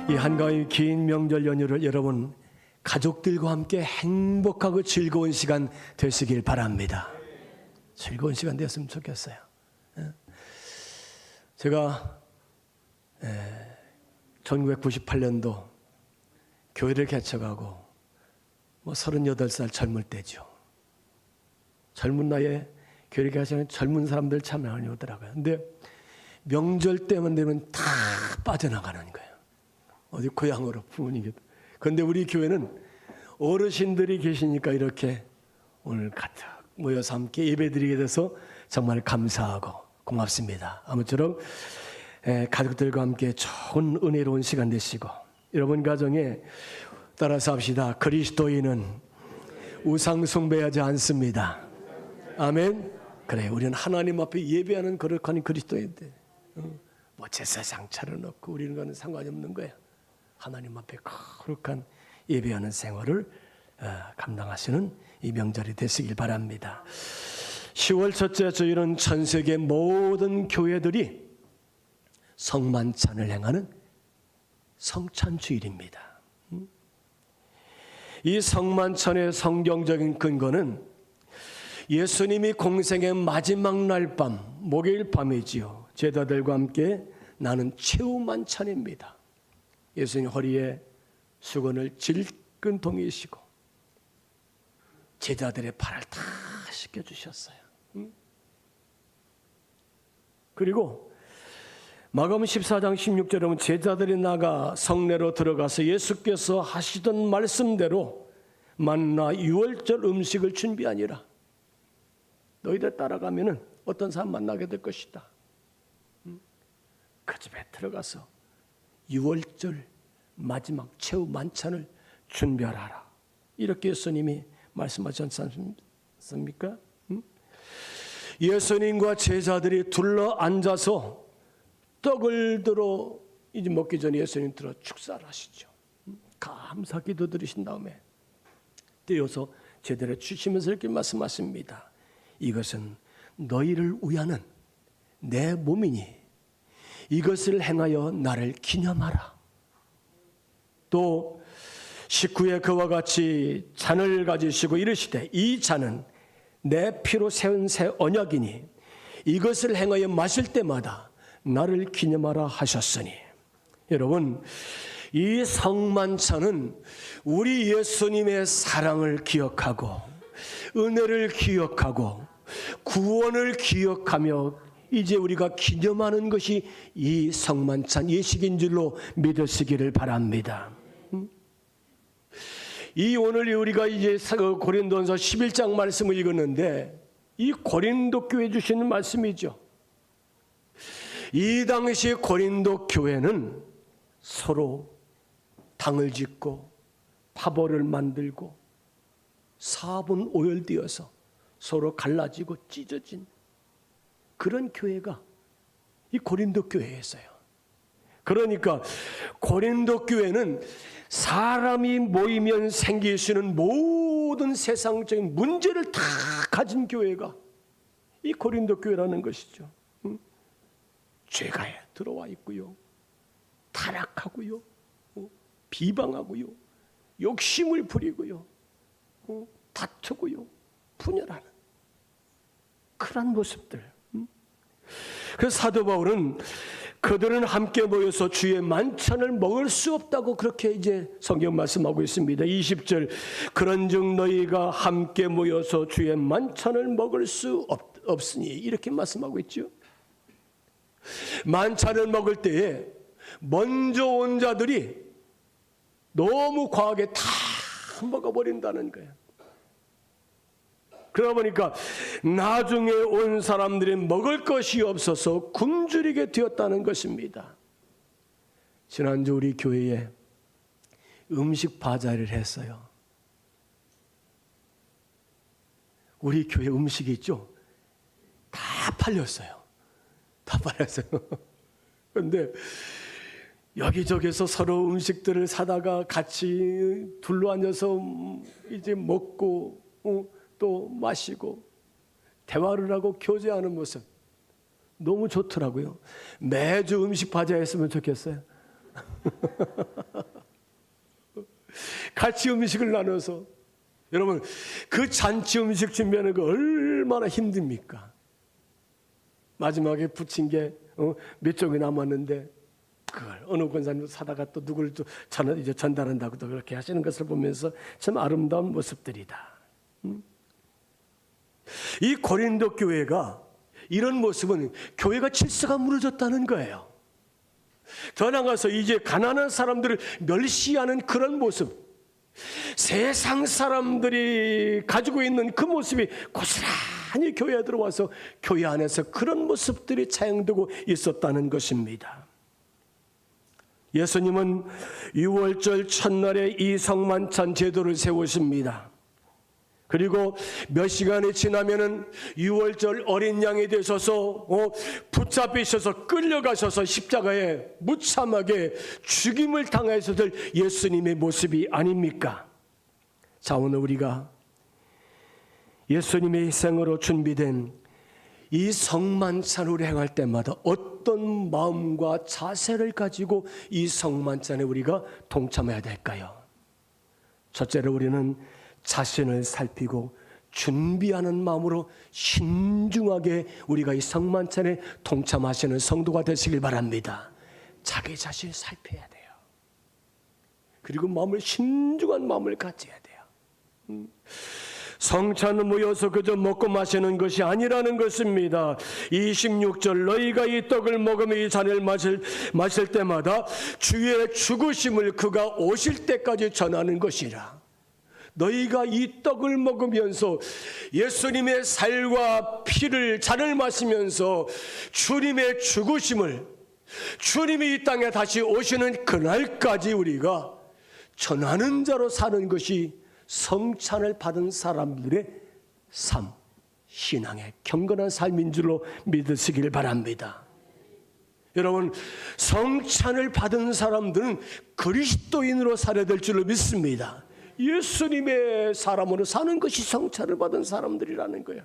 이 한가위 긴 명절 연휴를 여러분 가족들과 함께 행복하고 즐거운 시간 되시길 바랍니다. 즐거운 시간 되었으면 좋겠어요. 제가 1998년도 교회를 개척하고 38살 젊을 때죠. 젊은 나이에 교회를 개척하는 젊은 사람들 참 많이 오더라고요. 근데 명절 때만 되면 다 빠져나가는 거예요. 어디 고향으로 부모님. 그런데 우리 교회는 어르신들이 계시니까 이렇게 오늘 가득 모여서 함께 예배드리게 돼서 정말 감사하고 고맙습니다. 아무쪼록 가족들과 함께 좋은 은혜로운 시간 되시고, 여러분 가정에 따라서 합시다. 그리스도인은 우상 숭배하지 않습니다. 아멘. 그래, 우리는 하나님 앞에 예배하는 거룩한 그리스도인들. 뭐 제사상 차려놓고 우리는 그거는 상관이 없는 거예요. 하나님 앞에 거룩한 예배하는 생활을 감당하시는 이 명절이 되시길 바랍니다. 10월 첫째 주일은 전 세계 모든 교회들이 성만찬을 행하는 성찬주일입니다. 이 성만찬의 성경적인 근거는 예수님이 공생의 마지막 날 밤, 목요일 밤이지요. 제자들과 함께 나는 최후 만찬입니다. 예수님 허리에 수건을 질끈 동이시고 제자들의 발을 다 씻겨주셨어요. 그리고 마가복음 14장 16절에 보면 제자들이 나가 성내로 들어가서 예수께서 하시던 말씀대로 만나 유월절 음식을 준비하니라. 너희들 따라가면은 어떤 사람 만나게 될 것이다. 그 집에 들어가서 유월절 마지막 최후 만찬을 준비하라. 이렇게 예수님이 말씀하셨지 않습니까? 예수님과 제자들이 둘러 앉아서 떡을 들어 이제 먹기 전에 예수님 들어 축사를 하시죠. 감사 기도 드리신 다음에 떼어서 제대로 주시면서 이렇게 말씀하십니다. 이것은 너희를 위하는 내 몸이니 이것을 행하여 나를 기념하라. 또 식후에 그와 같이 잔을 가지시고 이르시되 이 잔은 내 피로 세운 새 언약이니 이것을 행하여 마실 때마다 나를 기념하라 하셨으니. 여러분, 이 성만찬은 우리 예수님의 사랑을 기억하고 은혜를 기억하고 구원을 기억하며 이제 우리가 기념하는 것이 이 성만찬 예식인 줄로 믿으시기를 바랍니다. 이 오늘 우리가 이제 고린도전서 11장 말씀을 읽었는데 이 고린도 교회 주시는 말씀이죠. 이 당시 고린도 교회는 서로 당을 짓고 파벌을 만들고 사분 오열되어서 서로 갈라지고 찢어진 그런 교회가 이 고린도 교회였어요. 그러니까 고린도 교회는 사람이 모이면 생길 수 있는 모든 세상적인 문제를 다 가진 교회가 이 고린도 교회라는 것이죠. 죄가 들어와 있고요, 타락하고요, 비방하고요, 욕심을 부리고요, 다투고요, 분열하는 그런 모습들. 그래서 사도 바울은 그들은 함께 모여서 주의 만찬을 먹을 수 없다고 그렇게 이제 성경 말씀하고 있습니다. 20절 그런즉 너희가 함께 모여서 주의 만찬을 먹을 수 없으니 이렇게 말씀하고 있죠. 만찬을 먹을 때에 먼저 온 자들이 너무 과하게 다 먹어버린다는 거예요. 그러다 보니까 나중에 온 사람들이 먹을 것이 없어서 굶주리게 되었다는 것입니다. 지난주 우리 교회에 음식 바자회를 했어요. 우리 교회 음식이 있죠? 다 팔렸어요. 다 팔렸어요. 그런데 여기저기서 서로 음식들을 사다가 같이 둘러앉아서 이제 먹고 또 마시고 대화를 하고 교제하는 모습 너무 좋더라고요. 매주 음식 바자 했으면 좋겠어요. 같이 음식을 나눠서 여러분 그 잔치 음식 준비하는 거 얼마나 힘듭니까? 마지막에 부친 게 몇 종이 남았는데 그걸 어느 권사님 사다가 또 누구를 또 이제 전달한다고 또 그렇게 하시는 것을 보면서 참 아름다운 모습들이다. 이 고린도 교회가 이런 모습은 교회가 질서가 무너졌다는 거예요. 더 나아가서 이제 가난한 사람들을 멸시하는 그런 모습, 세상 사람들이 가지고 있는 그 모습이 고스란히 교회에 들어와서 교회 안에서 그런 모습들이 차용되고 있었다는 것입니다. 예수님은 6월절 첫날에 이 성만찬 제도를 세우십니다. 그리고 몇 시간이 지나면은 6월절 어린 양이 되셔서 붙잡히셔서 끌려가셔서 십자가에 무참하게 죽임을 당하셔들 예수님의 모습이 아닙니까? 자, 오늘 우리가 예수님의 희생으로 준비된 이 성만찬을 행할 때마다 어떤 마음과 자세를 가지고 이 성만찬에 우리가 동참해야 될까요? 첫째로 우리는 자신을 살피고 준비하는 마음으로 신중하게 우리가 이 성만찬에 동참하시는 성도가 되시길 바랍니다. 자기 자신을 살펴야 돼요. 그리고 신중한 마음을 가져야 돼요. 성찬은 모여서 그저 먹고 마시는 것이 아니라는 것입니다. 26절 너희가 이 떡을 먹으며 이 잔을 마실 때마다 주의 죽으심을 그가 오실 때까지 전하는 것이라. 너희가 이 떡을 먹으면서 예수님의 살과 피를 잔을 마시면서 주님의 죽으심을, 주님이 이 땅에 다시 오시는 그날까지 우리가 전하는 자로 사는 것이 성찬을 받은 사람들의 삶, 신앙의 경건한 삶인 줄로 믿으시길 바랍니다. 여러분, 성찬을 받은 사람들은 그리스도인으로 살아야 될 줄로 믿습니다. 예수님의 사람으로 사는 것이 성찬을 받은 사람들이라는 거예요.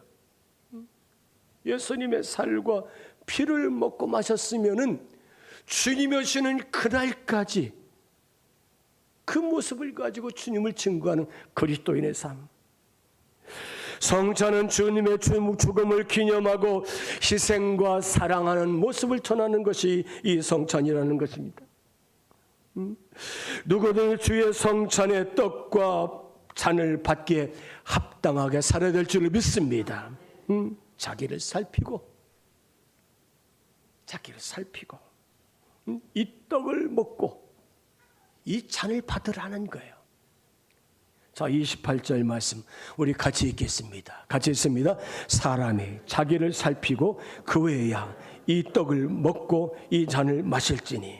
예수님의 살과 피를 먹고 마셨으면은 주님이 오시는 그날까지 그 모습을 가지고 주님을 증거하는 그리스도인의 삶. 성찬은 주님의 죽음을 기념하고 희생과 사랑하는 모습을 전하는 것이 이 성찬이라는 것입니다. 누구든 주의 성찬의 떡과 잔을 받기에 합당하게 살아야 될 줄 믿습니다. 자기를 살피고 이 떡을 먹고 이 잔을 받으라는 거예요. 자, 28절 말씀 우리 같이 읽겠습니다. 같이 읽습니다. 사람이 자기를 살피고 그 외에야 이 떡을 먹고 이 잔을 마실지니.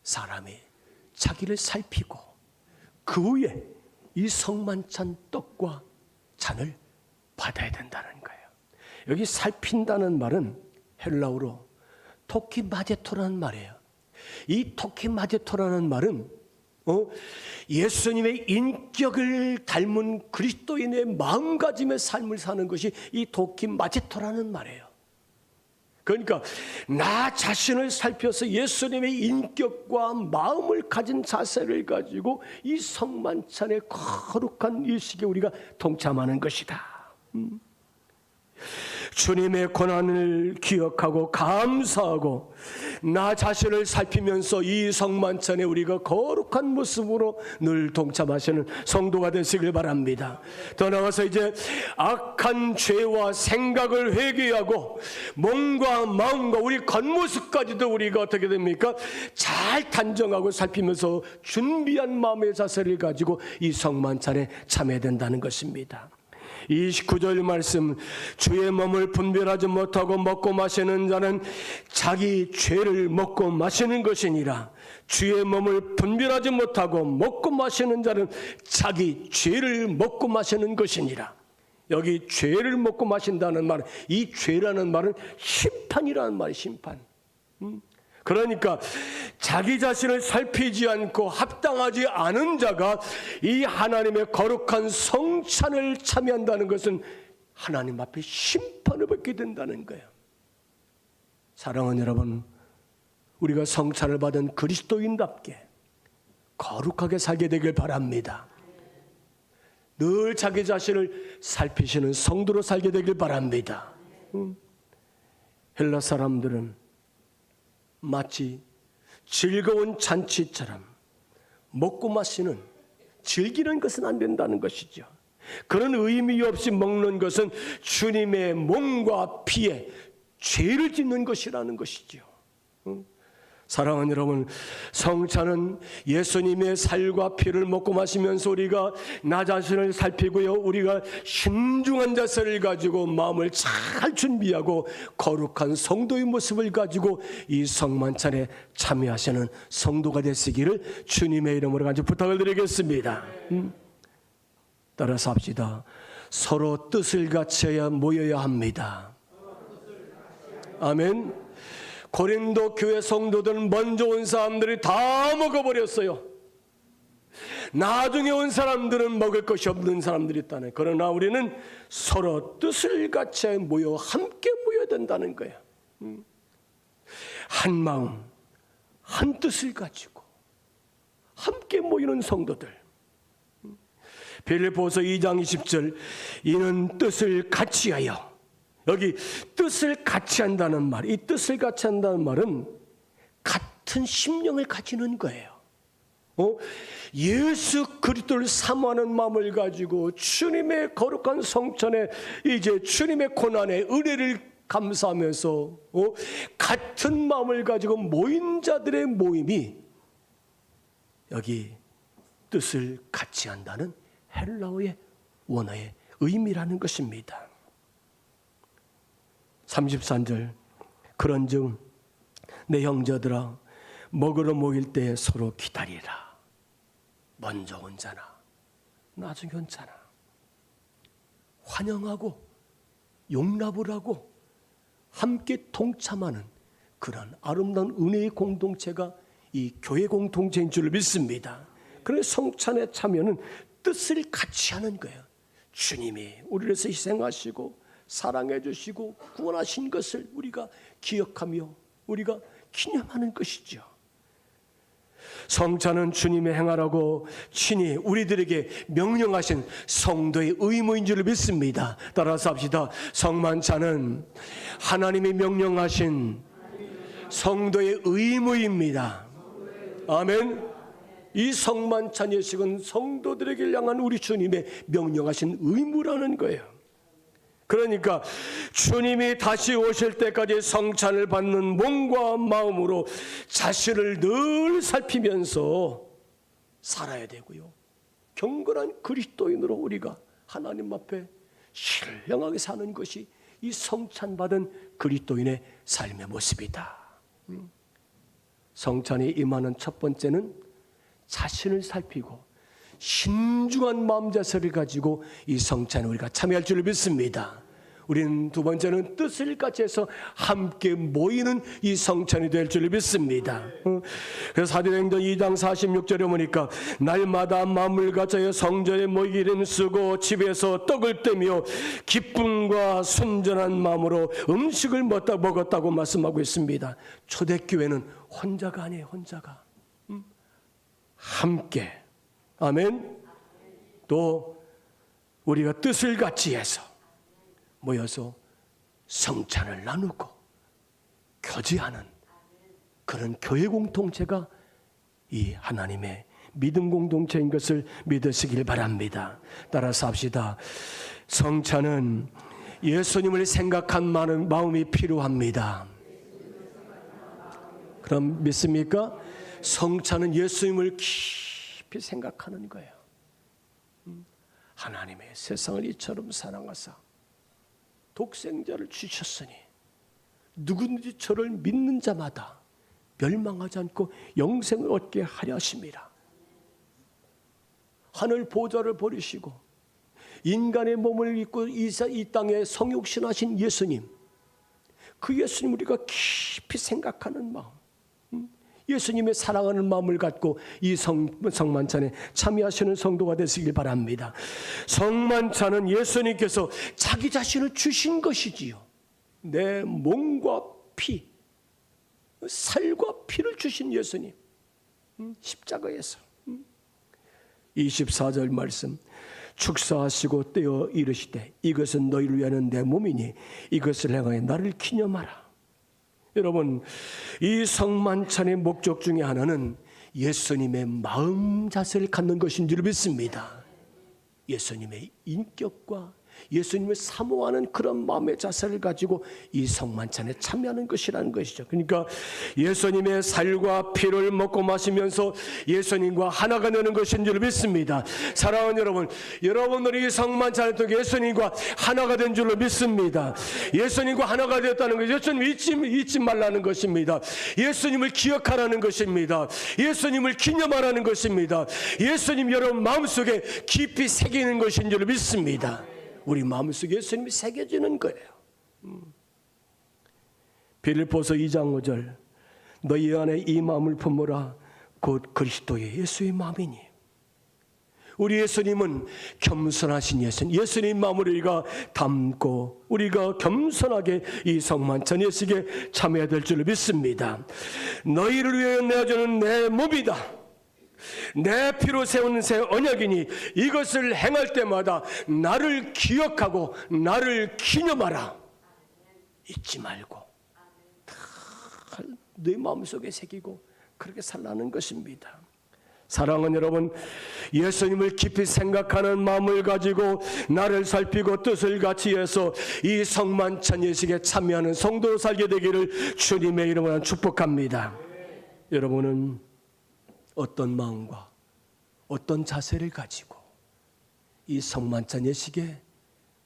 사람이 자기를 살피고 그 후에 이 성만찬 떡과 잔을 받아야 된다는 거예요. 여기 살핀다는 말은 헬라어로 토키마제토라는 말이에요. 이 토키마제토라는 말은 예수님의 인격을 닮은 그리스도인의 마음가짐의 삶을 사는 것이 이 토키마제토라는 말이에요. 그러니까 나 자신을 살펴서 예수님의 인격과 마음을 가진 자세를 가지고 이 성만찬의 거룩한 일식에 우리가 동참하는 것이다. 주님의 고난을 기억하고 감사하고 나 자신을 살피면서 이 성만찬에 우리가 거룩한 모습으로 늘 동참하시는 성도가 되시길 바랍니다. 더 나아가서 이제 악한 죄와 생각을 회개하고 몸과 마음과 우리 겉모습까지도 우리가 어떻게 됩니까? 잘 단정하고 살피면서 준비한 마음의 자세를 가지고 이 성만찬에 참여해야 된다는 것입니다. 29절 말씀 주의 몸을 분별하지 못하고 먹고 마시는 자는 자기 죄를 먹고 마시는 것이니라. 주의 몸을 분별하지 못하고 먹고 마시는 자는 자기 죄를 먹고 마시는 것이니라. 여기 죄를 먹고 마신다는 말은 이 죄라는 말은 심판이라는 말이에요. 심판. 그러니까 자기 자신을 살피지 않고 합당하지 않은 자가 이 하나님의 거룩한 성찬을 참여한다는 것은 하나님 앞에 심판을 받게 된다는 거예요. 사랑하는 여러분, 우리가 성찬을 받은 그리스도인답게 거룩하게 살게 되길 바랍니다. 늘 자기 자신을 살피시는 성도로 살게 되길 바랍니다. 헬라 사람들은 마치 즐거운 잔치처럼 먹고 마시는, 즐기는 것은 안 된다는 것이죠. 그런 의미 없이 먹는 것은 주님의 몸과 피에 죄를 짓는 것이라는 것이죠. 사랑하는 여러분, 성찬은 예수님의 살과 피를 먹고 마시면서 우리가 나 자신을 살피고요, 우리가 신중한 자세를 가지고 마음을 잘 준비하고 거룩한 성도의 모습을 가지고 이 성만찬에 참여하시는 성도가 되시기를 주님의 이름으로 간절히 부탁을 드리겠습니다. 따라서 합시다. 서로 뜻을 같이하여 모여야 합니다. 아멘. 고린도 교회 성도들은 먼저 온 사람들이 다 먹어버렸어요. 나중에 온 사람들은 먹을 것이 없는 사람들이 있다네. 그러나 우리는 서로 뜻을 같이 모여 함께 모여야 된다는 거예요. 한 마음, 한 뜻을 가지고 함께 모이는 성도들. 빌립보서 2장 20절, 이는 뜻을 같이하여. 여기 뜻을 같이 한다는 말, 이 뜻을 같이 한다는 말은 같은 심령을 가지는 거예요. 예수 그리스도를 사모하는 마음을 가지고 주님의 거룩한 성찬에 이제 주님의 고난에 은혜를 감사하면서 같은 마음을 가지고 모인 자들의 모임이 여기 뜻을 같이 한다는 헬라어의 원어의 의미라는 것입니다. 33절, 그런즉 내 형제들아 먹으러 모일 때 서로 기다리라. 먼저 온 자나 나중에 온 자나 환영하고 용납을 하고 함께 동참하는 그런 아름다운 은혜의 공동체가 이 교회 공동체인 줄 믿습니다. 그래서 성찬에 참여는 뜻을 같이 하는 거예요. 주님이 우리를 위해서 희생하시고 사랑해 주시고 구원하신 것을 우리가 기억하며 우리가 기념하는 것이죠. 성찬은 주님의 행하라고 친히 우리들에게 명령하신 성도의 의무인 줄 믿습니다. 따라서 합시다. 성만찬은 하나님이 명령하신 성도의 의무입니다. 아멘. 이 성만찬 예식은 성도들에게 향한 우리 주님의 명령하신 의무라는 거예요. 그러니까 주님이 다시 오실 때까지 성찬을 받는 몸과 마음으로 자신을 늘 살피면서 살아야 되고요, 경건한 그리스도인으로 우리가 하나님 앞에 신령하게 사는 것이 이 성찬 받은 그리스도인의 삶의 모습이다. 성찬에 임하는 첫 번째는 자신을 살피고 신중한 마음 자세를 가지고 이 성찬에 우리가 참여할 줄 믿습니다. 우리는 두 번째는 뜻을 같이 해서 함께 모이는 이 성찬이 될 줄 믿습니다. 그래서 사도행전 2장 46절에 보니까 날마다 마음을 같여 성전에 모이기는 쓰고 집에서 떡을 떼며 기쁨과 순전한 마음으로 음식을 먹었다고 말씀하고 있습니다. 초대교회는 혼자가 아니에요. 혼자가 함께. 아멘. 또 우리가 뜻을 같이 해서 모여서 성찬을 나누고 교제하는 그런 교회 공동체가 이 하나님의 믿음 공동체인 것을 믿으시길 바랍니다. 따라서 합시다. 성찬은 예수님을 생각한 마음이 필요합니다. 그럼 믿습니까? 성찬은 예수님을 깊이 생각하는 거예요. 하나님의 세상을 이처럼 사랑하사 독생자를 주셨으니 누구든지 저를 믿는 자마다 멸망하지 않고 영생을 얻게 하려 하심이라. 하늘 보좌를 버리시고 인간의 몸을 입고 이 땅에 성육신하신 예수님, 그 예수님 우리가 깊이 생각하는 마음, 예수님의 사랑하는 마음을 갖고 이 성만찬에 참여하시는 성도가 되시길 바랍니다. 성만찬은 예수님께서 자기 자신을 주신 것이지요. 내 몸과 피, 살과 피를 주신 예수님, 십자가에서 24절 말씀, 축사하시고 떼어 이르시되 이것은 너희를 위하는 내 몸이니 이것을 행하여 나를 기념하라. 여러분, 이 성만찬의 목적 중에 하나는 예수님의 마음 자세를 갖는 것인 줄 믿습니다. 예수님의 인격과 예수님을 사모하는 그런 마음의 자세를 가지고 이 성만찬에 참여하는 것이라는 것이죠. 그러니까 예수님의 살과 피를 먹고 마시면서 예수님과 하나가 되는 것인 줄 믿습니다. 사랑하는 여러분, 여러분들이 이 성만찬을 통해 예수님과 하나가 된 줄로 믿습니다. 예수님과 하나가 되었다는 것, 예수님 잊지 말라는 것입니다. 예수님을 기억하라는 것입니다. 예수님을 기념하라는 것입니다. 예수님 여러분 마음속에 깊이 새기는 것인 줄 믿습니다. 우리 마음속에 예수님이 새겨지는 거예요. 빌립보서 2장 5절, 너희 안에 이 마음을 품으라 곧 그리스도의 예수의 마음이니. 우리 예수님은 겸손하신 예수님 마음을 우리가 담고 우리가 겸손하게 이 성만찬 예식에 참여해야 될 줄 믿습니다. 너희를 위하여 내어주는 내 몸이다, 내 피로 세우는 새 언약이니 이것을 행할 때마다 나를 기억하고 나를 기념하라. 잊지 말고 다 내 마음속에 새기고 그렇게 살라는 것입니다. 사랑하는 여러분, 예수님을 깊이 생각하는 마음을 가지고 나를 살피고 뜻을 같이 해서 이 성만찬 예식에 참여하는 성도로 살게 되기를 주님의 이름으로 축복합니다. 여러분은 어떤 마음과 어떤 자세를 가지고 이 성만찬 예식에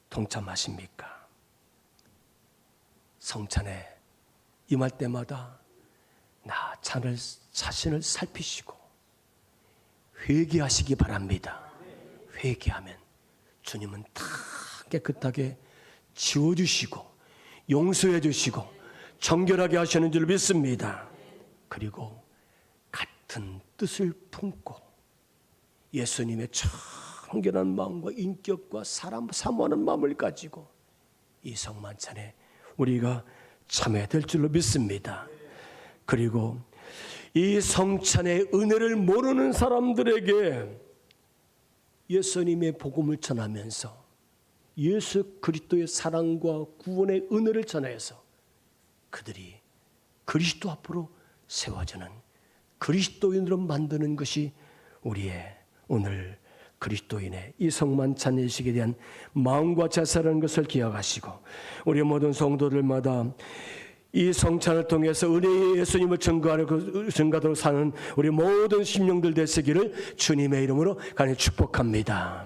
동참하십니까? 성찬에 임할 때마다 나 자신을 살피시고 회개하시기 바랍니다. 회개하면 주님은 다 깨끗하게 지워주시고 용서해 주시고 정결하게 하시는 줄 믿습니다. 그리고 같은 뜻을 품고 예수님의 청결한 마음과 인격과 사람 사모하는 마음을 가지고 이 성만찬에 우리가 참여해야 될 줄로 믿습니다. 그리고 이 성찬의 은혜를 모르는 사람들에게 예수님의 복음을 전하면서 예수 그리스도의 사랑과 구원의 은혜를 전해서 그들이 그리스도 앞으로 세워지는 그리스도인으로 만드는 것이 우리의 오늘 그리스도인의 이 성만찬 예식에 대한 마음과 자세라는 것을 기억하시고 우리 모든 성도들마다 이 성찬을 통해서 은혜의 예수님을 증거하도록 사는 우리 모든 심령들 되시기를 주님의 이름으로 간절히 축복합니다.